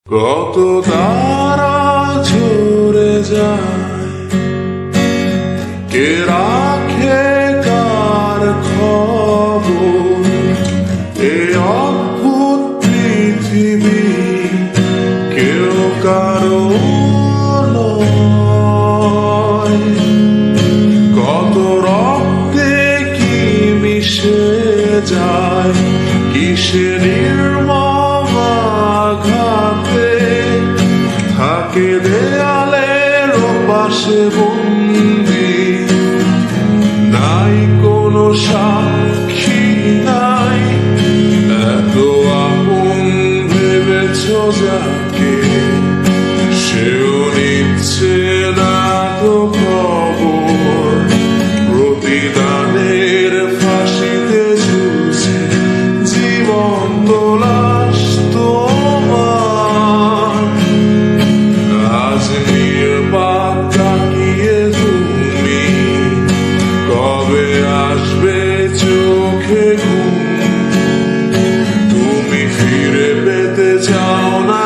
কত তারা ঝরে যায়, কে রাখে কার খবর? এ অদ্ভুত পৃথিবী কেউ কারো নয়। কত রক্তে কি মিশে যায়, কিসে নির্মম আঘাতে থাকে দেয়ালের পাশে বন্দি। নাই কোনো সাক্ষী নাই, এত আপন ভেবেছ যাকে, সেও নিচ্ছে না তো খবর। প্রতিদানের ফাঁসিতে ঝুলছে জীবন্ত লাশ তোমার। আজ নির্বাক তাকিয়ে তুমি, কবে আসবে চোখে ঘুম? তুমি ফিরে পেতে চাও না